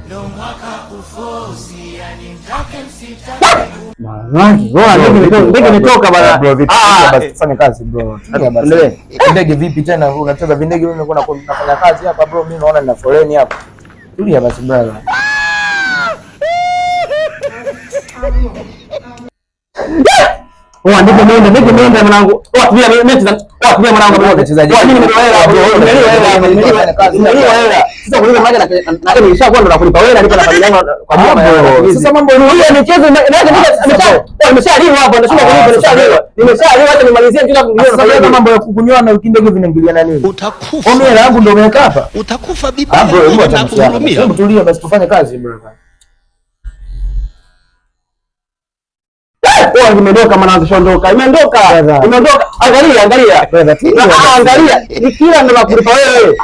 ndo mwaka kufosi, yani mtake msitake. Ndege imetoka bana. Basi tufanye kazi bro. Ndege vipi tena unacheza vindege, mimi nafanya kazi hapa bro, mimi naona nina foleni hapa. Tulia basi brother. Ndege imeenda mwanangu. Tulia mechi za tulia mwanangu bro. Wachezaji. Mimi nimewela hapo. Sasa kuliza maji na nilishakuwa ndo nakulipa wewe, nalipa na familia yangu kwa sababu sasa mambo ni hiyo michezo nimeshaliwa hapo, ndio nimeshaliwa hata nimalizie njoo kuliona. Sasa mambo ya kukunyoa na ukindege vinaingiliana nini? Utakufa. Mimi hela yangu ndio umeweka hapa. Utakufa bibi. Hebu tulia basi tufanye kazi bro. Imeondoka mwanangu, shondoka. Imeondoka. Angalia. Angalia. Ni kila ndo nakulipa wewe.